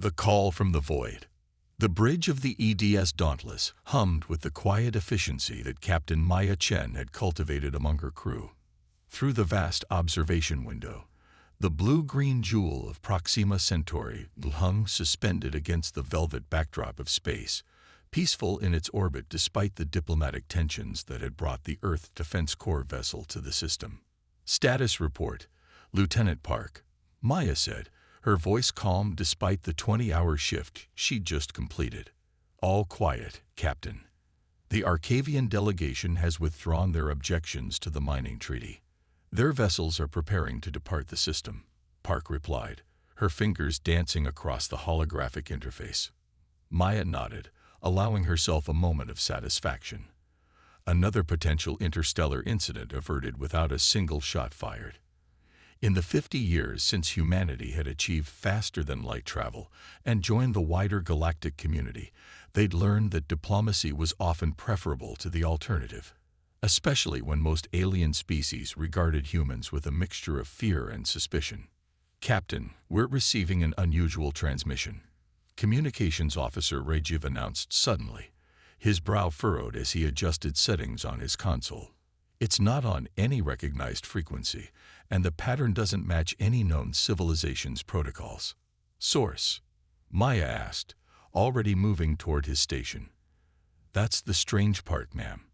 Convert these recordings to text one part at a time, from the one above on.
The call from the void. The bridge of the EDS Dauntless hummed with the quiet efficiency that Captain Maya Chen had cultivated among her crew. Through the vast observation window, the blue-green jewel of Proxima Centauri hung suspended against the velvet backdrop of space, peaceful in its orbit despite the diplomatic tensions that had brought the Earth Defense Corps vessel to the system. "Status report, Lieutenant Park," Maya said, her voice calm despite the 20-hour shift she'd just completed. "All quiet, Captain. The Arcavian delegation has withdrawn their objections to the mining treaty. Their vessels are preparing to depart the system," Park replied, her fingers dancing across the holographic interface. Maya nodded, allowing herself a moment of satisfaction. Another potential interstellar incident averted without a single shot fired. In the 50 years since humanity had achieved faster-than-light travel and joined the wider galactic community, they'd learned that diplomacy was often preferable to the alternative, especially when most alien species regarded humans with a mixture of fear and suspicion. "Captain, we're receiving an unusual transmission," Communications Officer Rajiv announced suddenly, his brow furrowed as he adjusted settings on his console. "It's not on any recognized frequency, and the pattern doesn't match any known civilization's protocols." "Source?" Maya asked, already moving toward his station. "That's the strange part, ma'am.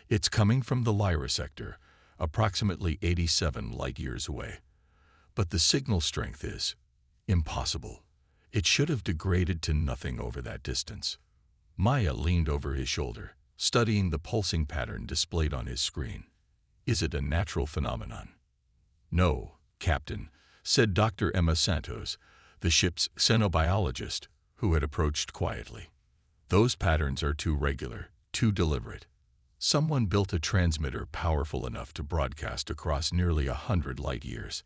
It's coming from the Lyra sector, approximately 87 light-years away. But the signal strength is impossible. It should have degraded to nothing over that distance." Maya leaned over his shoulder, studying the pulsing pattern displayed on his screen. "Is it a natural phenomenon?" "No, Captain," said Dr. Emma Santos, the ship's xenobiologist, who had approached quietly. "Those patterns are too regular, too deliberate. Someone built a transmitter powerful enough to broadcast across nearly 100 light-years,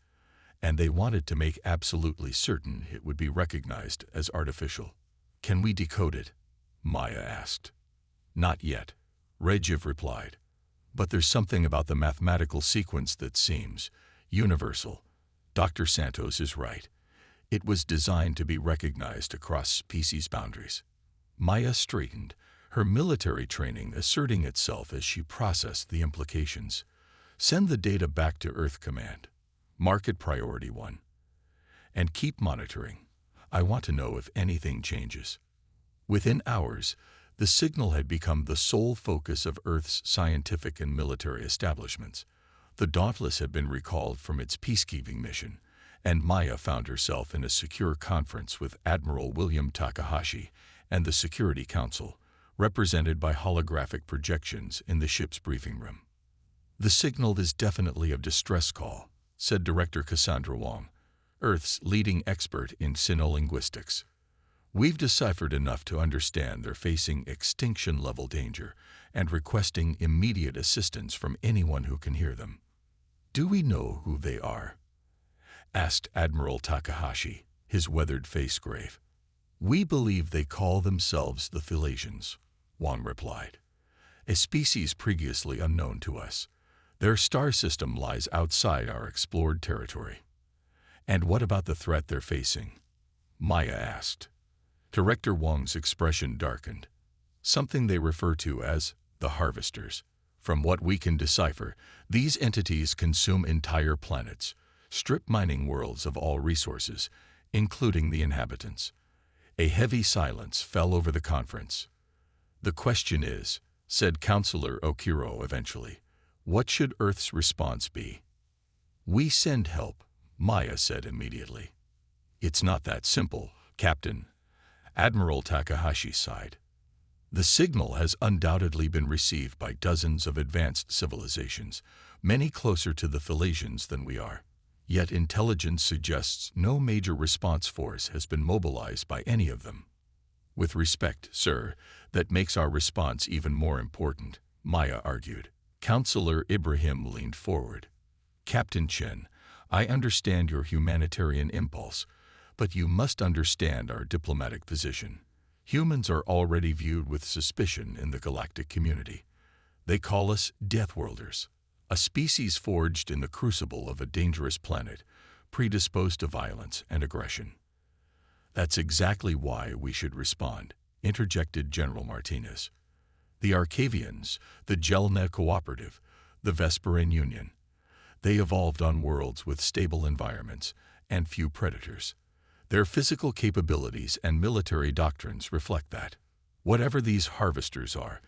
and they wanted to make absolutely certain it would be recognized as artificial." "Can we decode it?" Maya asked. "Not yet," Rajiv replied. "But there's something about the mathematical sequence that seems universal." Dr. Santos is right. It was designed to be recognized across species boundaries. Maya straightened, her military training asserting itself as she processed the implications. "Send the data back to Earth Command. Mark it Priority 1. And keep monitoring. I want to know if anything changes." Within hours, the signal had become the sole focus of Earth's scientific and military establishments. The Dauntless had been recalled from its peacekeeping mission, and Maya found herself in a secure conference with Admiral William Takahashi and the Security Council, represented by holographic projections in the ship's briefing room. "The signal is definitely a distress call," said Director Cassandra Wong, Earth's leading expert in sinolinguistics. "We've deciphered enough to understand they're facing extinction-level danger and requesting immediate assistance from anyone who can hear them." "Do we know who they are?" asked Admiral Takahashi, his weathered face grave. "We believe they call themselves the Thilasians," Wong replied. "A species previously unknown to us. Their star system lies outside our explored territory." "And what about the threat they're facing?" Maya asked. Director Wong's expression darkened. "Something they refer to as the Harvesters. From what we can decipher, these entities consume entire planets, strip mining worlds of all resources, including the inhabitants." A heavy silence fell over the conference. "The question is," said Counselor Okiro eventually, "what should Earth's response be?" "We send help," Maya said immediately. "It's not that simple, Captain," Admiral Takahashi sighed. "The signal has undoubtedly been received by dozens of advanced civilizations, many closer to the Thilasians than we are. Yet intelligence suggests no major response force has been mobilized by any of them." "With respect, sir, that makes our response even more important," Maya argued. Counselor Ibrahim leaned forward. "Captain Chen, I understand your humanitarian impulse, but you must understand our diplomatic position. Humans are already viewed with suspicion in the galactic community. They call us Deathworlders, a species forged in the crucible of a dangerous planet, predisposed to violence and aggression. That's exactly why we should respond, interjected General Martinez. The Arcavians, the Gelna Cooperative, the Vesperan Union, they evolved on worlds with stable environments and few predators. Their physical capabilities and military doctrines reflect that. Whatever these harvesters are,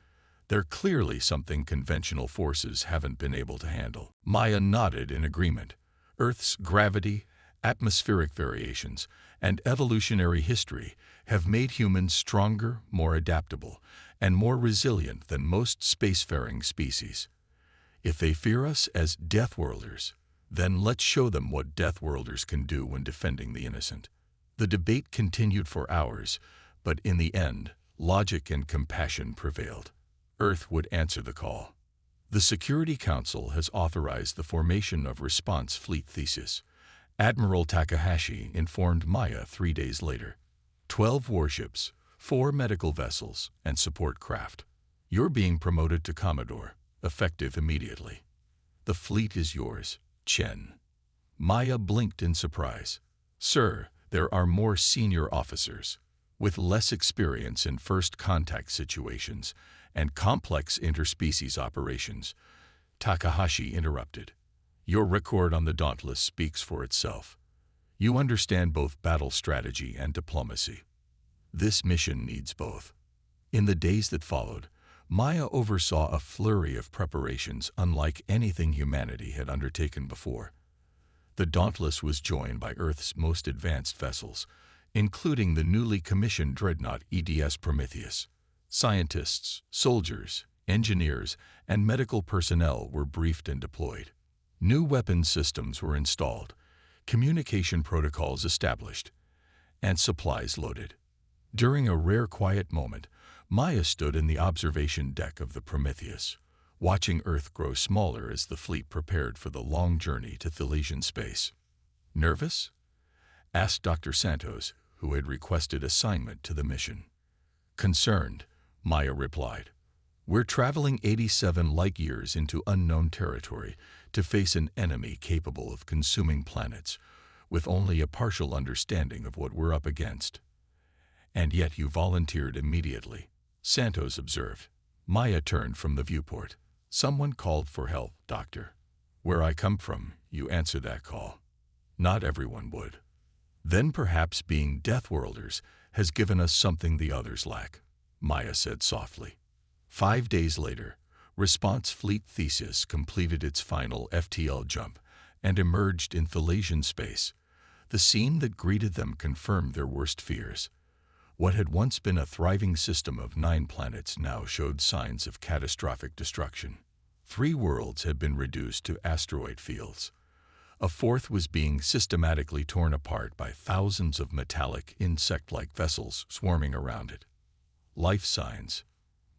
they're clearly something conventional forces haven't been able to handle. Maya nodded in agreement. Earth's gravity, atmospheric variations, and evolutionary history have made humans stronger, more adaptable, and more resilient than most spacefaring species. If they fear us as Deathworlders, then let's show them what Deathworlders can do when defending the innocent. The debate continued for hours, but in the end, logic and compassion prevailed. Earth would answer the call. The Security Council has authorized the formation of Response Fleet Thesis. Admiral Takahashi informed Maya 3 days later. 12 warships, 4 medical vessels, and support craft. You're being promoted to Commodore, effective immediately. The fleet is yours, Chen. Maya blinked in surprise. Sir, there are more senior officers, with less experience in first contact situations and complex interspecies operations. Takahashi interrupted. Your record on the Dauntless speaks for itself. You understand both battle strategy and diplomacy. This mission needs both. In the days that followed, Maya oversaw a flurry of preparations unlike anything humanity had undertaken before. The Dauntless was joined by Earth's most advanced vessels, including the newly commissioned dreadnought EDS Prometheus. Scientists, soldiers, engineers, and medical personnel were briefed and deployed. New weapons systems were installed, communication protocols established, and supplies loaded. During a rare quiet moment, Maya stood in the observation deck of the Prometheus, watching Earth grow smaller as the fleet prepared for the long journey to Thylesian space. Nervous? Asked Dr. Santos, who had requested assignment to the mission. Concerned, Maya replied. We're traveling 87 light-years into unknown territory to face an enemy capable of consuming planets, with only a partial understanding of what we're up against. And yet you volunteered immediately, Santos observed. Maya turned from the viewport. Someone called for help, Doctor. Where I come from, you answer that call. Not everyone would. Then perhaps being Deathworlders has given us something the others lack, Maya said softly. 5 days later, Response Fleet Thesis completed its final FTL jump and emerged in Thylesian space. The scene that greeted them confirmed their worst fears. What had once been a thriving system of 9 planets now showed signs of catastrophic destruction. 3 worlds had been reduced to asteroid fields. A 4th was being systematically torn apart by thousands of metallic, insect-like vessels swarming around it. Life signs?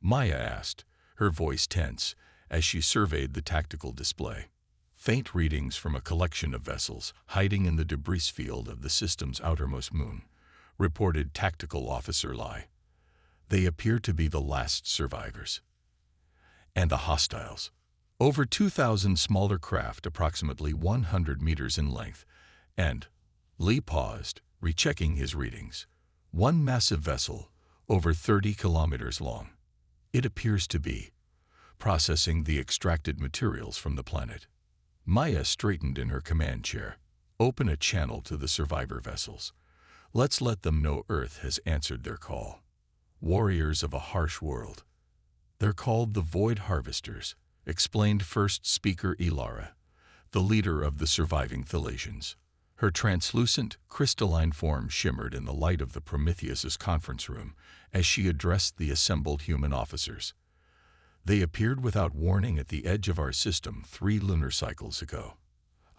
Maya asked, her voice tense, as she surveyed the tactical display. Faint readings from a collection of vessels hiding in the debris field of the system's outermost moon, reported Tactical Officer Lai. They appear to be the last survivors. And the hostiles. Over 2,000 smaller craft approximately 100 meters in length, and Lee paused, rechecking his readings. 1 massive vessel, over 30 kilometers long. It appears to be processing the extracted materials from the planet. Maya straightened in her command chair. Open a channel to the survivor vessels. Let's let them know Earth has answered their call. Warriors of a harsh world. They're called the Void Harvesters, explained first speaker Ilara, the leader of the surviving Thylesians. Her translucent, crystalline form shimmered in the light of the Prometheus's conference room as she addressed the assembled human officers. They appeared without warning at the edge of our system 3 lunar cycles ago.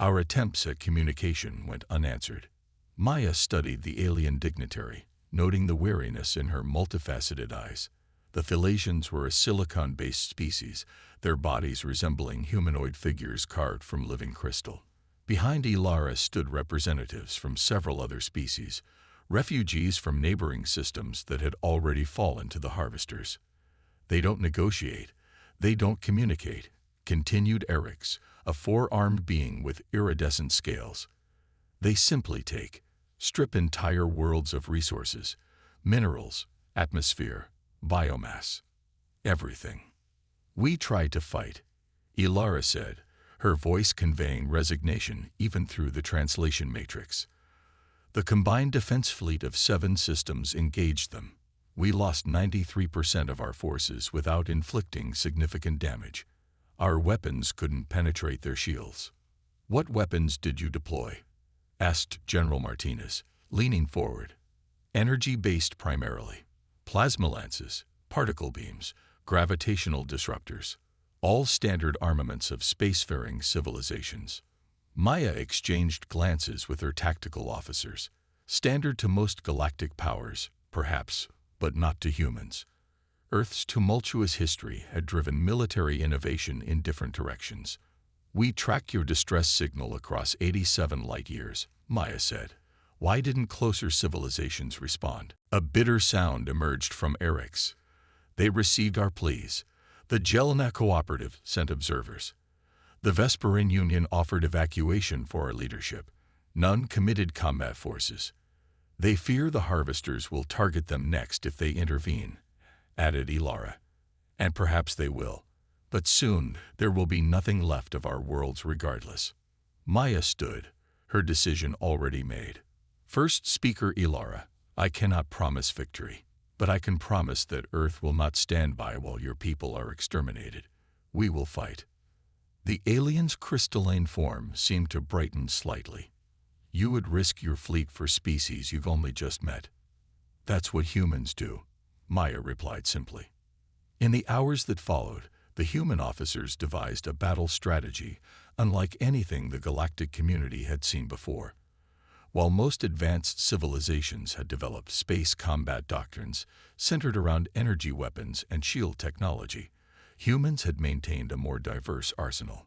Our attempts at communication went unanswered. Maya studied the alien dignitary, noting the weariness in her multifaceted eyes. The Thylesians were a silicon-based species, their bodies resembling humanoid figures carved from living crystal. Behind Ilara stood representatives from several other species, refugees from neighboring systems that had already fallen to the harvesters. They don't negotiate, they don't communicate, continued Erix, a 4-armed being with iridescent scales. They simply take. strip entire worlds of resources, minerals, atmosphere, biomass, everything. We tried to fight, Ilara said, her voice conveying resignation even through the translation matrix. The combined defense fleet of 7 systems engaged them. We lost 93% of our forces without inflicting significant damage. Our weapons couldn't penetrate their shields. "What weapons did you deploy?" asked General Martinez, leaning forward. "Energy-based primarily. Plasma lances, particle beams, gravitational disruptors. All standard armaments of spacefaring civilizations." Maya exchanged glances with her tactical officers. Standard to most galactic powers, perhaps, but not to humans. Earth's tumultuous history had driven military innovation in different directions. "We track your distress signal across 87 light-years," Maya said. "Why didn't closer civilizations respond?" A bitter sound emerged from Eric's. "They received our pleas. The Jelena Cooperative sent observers. The Vesperin Union offered evacuation for our leadership. None committed combat forces. They fear the Harvesters will target them next if they intervene," added Ilara. "And perhaps they will. But soon there will be nothing left of our worlds regardless." Maya stood, her decision already made. First speaker Ilara, "I cannot promise victory, but I can promise that Earth will not stand by while your people are exterminated. We will fight." The alien's crystalline form seemed to brighten slightly. "You would risk your fleet for species you've only just met." "That's what humans do," Maya replied simply. In the hours that followed, the human officers devised a battle strategy unlike anything the galactic community had seen before. While most advanced civilizations had developed space combat doctrines centered around energy weapons and shield technology, humans had maintained a more diverse arsenal.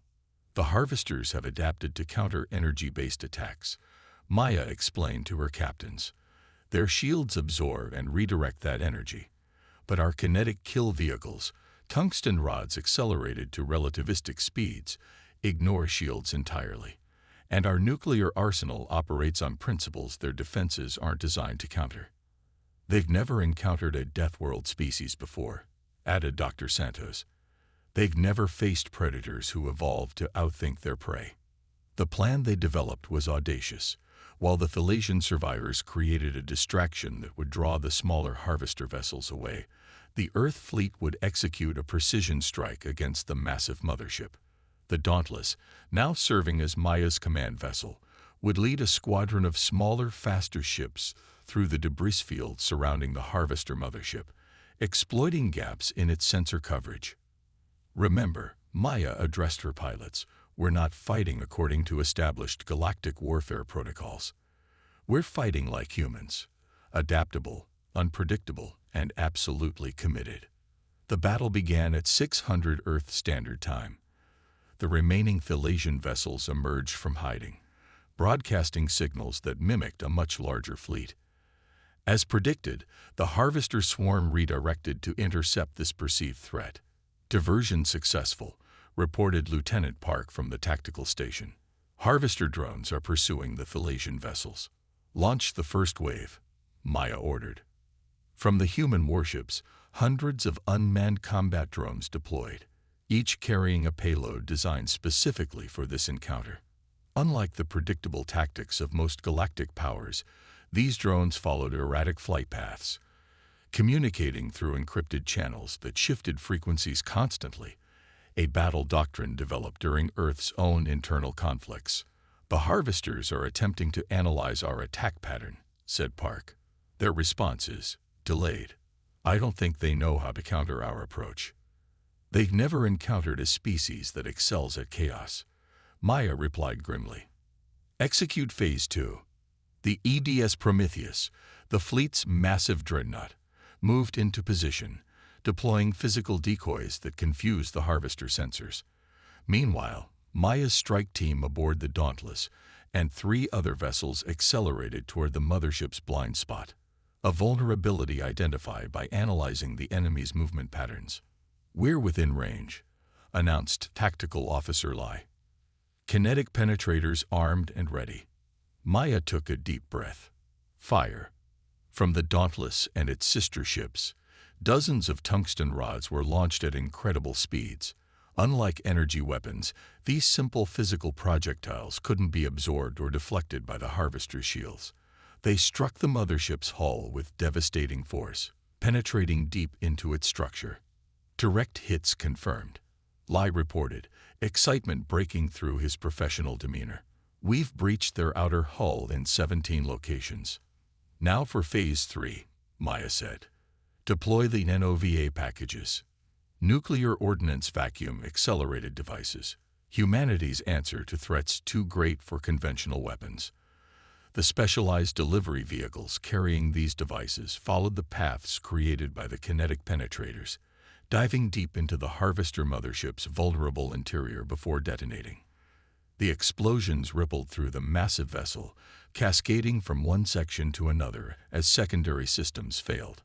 "The Harvesters have adapted to counter energy-based attacks," Maya explained to her captains. "Their shields absorb and redirect that energy. But our kinetic kill vehicles, tungsten rods accelerated to relativistic speeds, ignore shields entirely. And our nuclear arsenal operates on principles their defenses aren't designed to counter." "They've never encountered a Deathworld species before," added Dr. Santos. "They've never faced predators who evolved to outthink their prey." The plan they developed was audacious. While the Thalassian survivors created a distraction that would draw the smaller harvester vessels away, the Earth fleet would execute a precision strike against the massive mothership. The Dauntless, now serving as Maya's command vessel, would lead a squadron of smaller, faster ships through the debris field surrounding the harvester mothership, exploiting gaps in its sensor coverage. "Remember," Maya addressed her pilots, "we're not fighting according to established galactic warfare protocols. We're fighting like humans, adaptable, unpredictable, and absolutely committed." The battle began at 600 Earth Standard Time. The remaining Thalassian vessels emerged from hiding, broadcasting signals that mimicked a much larger fleet. As predicted, the Harvester swarm redirected to intercept this perceived threat. "Diversion successful," reported Lieutenant Park from the tactical station. "Harvester drones are pursuing the Thalassian vessels." "Launch the first wave," Maya ordered. From the human warships, hundreds of unmanned combat drones deployed, each carrying a payload designed specifically for this encounter. Unlike the predictable tactics of most galactic powers, these drones followed erratic flight paths, communicating through encrypted channels that shifted frequencies constantly, a battle doctrine developed during Earth's own internal conflicts. "The Harvesters are attempting to analyze our attack pattern," said Park. "Their response is delayed. I don't think they know how to counter our approach." "They've never encountered a species that excels at chaos," Maya replied grimly. "Execute Phase 2. The EDS Prometheus, the fleet's massive dreadnought, moved into position, deploying physical decoys that confused the Harvester sensors. Meanwhile, Maya's strike team aboard the Dauntless and 3 other vessels accelerated toward the mothership's blind spot, a vulnerability identified by analyzing the enemy's movement patterns. "We're within range," announced Tactical Officer Lai. "Kinetic penetrators armed and ready." Maya took a deep breath. Fire. From the Dauntless and its sister ships, dozens of tungsten rods were launched at incredible speeds. Unlike energy weapons, these simple physical projectiles couldn't be absorbed or deflected by the Harvester's shields. They struck the mothership's hull with devastating force, penetrating deep into its structure. Direct hits confirmed, Lai reported, excitement breaking through his professional demeanor. We've breached their outer hull in 17 locations. Now for Phase 3, Maya said. Deploy the NOVA packages. Nuclear ordnance vacuum accelerated devices. Humanity's answer to threats too great for conventional weapons. The specialized delivery vehicles carrying these devices followed the paths created by the kinetic penetrators, diving deep into the Harvester mothership's vulnerable interior before detonating. The explosions rippled through the massive vessel, cascading from one section to another as secondary systems failed.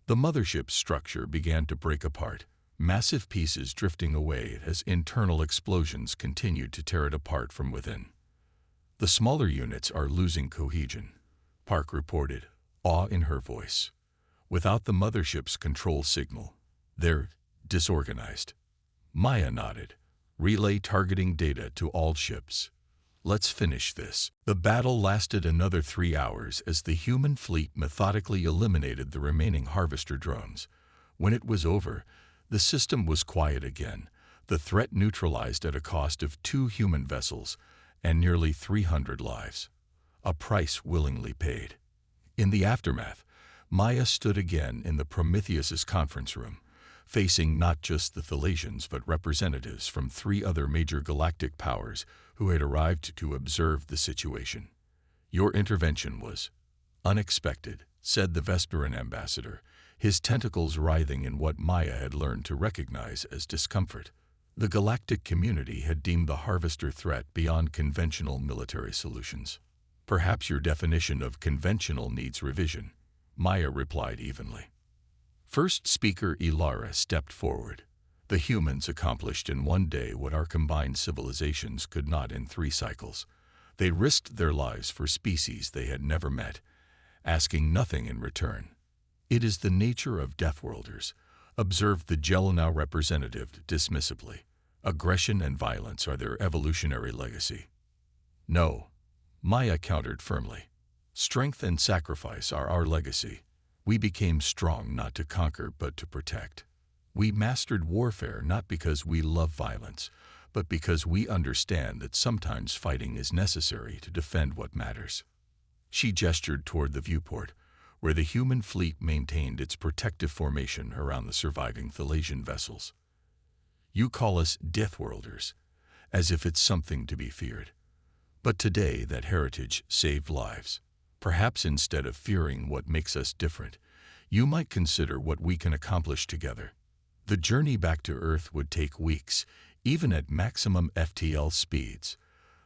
The mothership's structure began to break apart, massive pieces drifting away as internal explosions continued to tear it apart from within. The smaller units are losing cohesion, Park reported, awe in her voice. Without the mothership's control signal, they're disorganized. Maya nodded. Relay targeting data to all ships. Let's finish this. The battle lasted another 3 hours as the human fleet methodically eliminated the remaining Harvester drones. When it was over, the system was quiet again, the threat neutralized at a cost of 2 human vessels and nearly 300 lives. A price willingly paid. In the aftermath, Maya stood again in the Prometheus's conference room, facing not just the Thalassians but representatives from 3 other major galactic powers who had arrived to observe the situation. Your intervention was unexpected, said the Vesperan ambassador, his tentacles writhing in what Maya had learned to recognize as discomfort. The galactic community had deemed the Harvester threat beyond conventional military solutions. Perhaps your definition of conventional needs revision, Maya replied evenly. First speaker Ilara stepped forward. The humans accomplished in one day what our combined civilizations could not in 3 cycles. They risked their lives for species they had never met, asking nothing in return. It is the nature of Deathworlders, observed the Jelenow representative dismissively. Aggression and violence are their evolutionary legacy. No, Maya countered firmly. Strength and sacrifice are our legacy. We became strong not to conquer but to protect. We mastered warfare not because we love violence, but because we understand that sometimes fighting is necessary to defend what matters. She gestured toward the viewport, where the human fleet maintained its protective formation around the surviving Thalassian vessels. You call us Deathworlders, as if it's something to be feared. But today that heritage saved lives. Perhaps instead of fearing what makes us different, you might consider what we can accomplish together. The journey back to Earth would take weeks, even at maximum FTL speeds.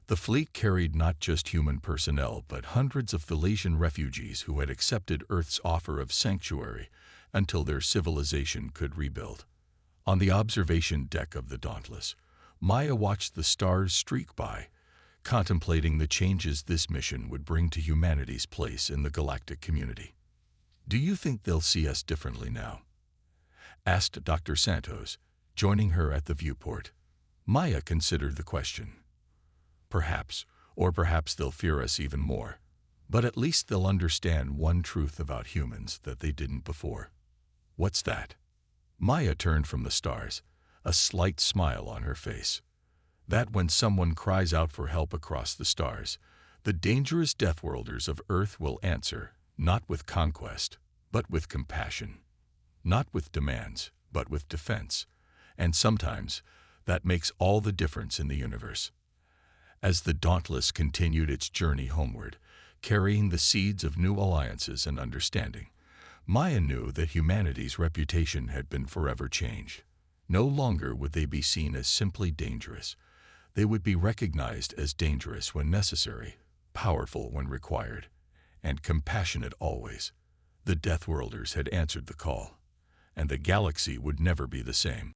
The fleet carried not just human personnel but hundreds of Thalassian refugees who had accepted Earth's offer of sanctuary until their civilization could rebuild. On the observation deck of the Dauntless, Maya watched the stars streak by, contemplating the changes this mission would bring to humanity's place in the galactic community. Do you think they'll see us differently now? Asked Dr. Santos, joining her at the viewport. Maya considered the question. Perhaps, or perhaps they'll fear us even more. But at least they'll understand one truth about humans that they didn't before. What's that? Maya turned from the stars, a slight smile on her face. That when someone cries out for help across the stars, the dangerous Deathworlders of Earth will answer, not with conquest, but with compassion. Not with demands, but with defense. And sometimes, that makes all the difference in the universe. As the Dauntless continued its journey homeward, carrying the seeds of new alliances and understanding, Maya knew that humanity's reputation had been forever changed. No longer would they be seen as simply dangerous. They would be recognized as dangerous when necessary, powerful when required, and compassionate always. The Deathworlders had answered the call, and the galaxy would never be the same.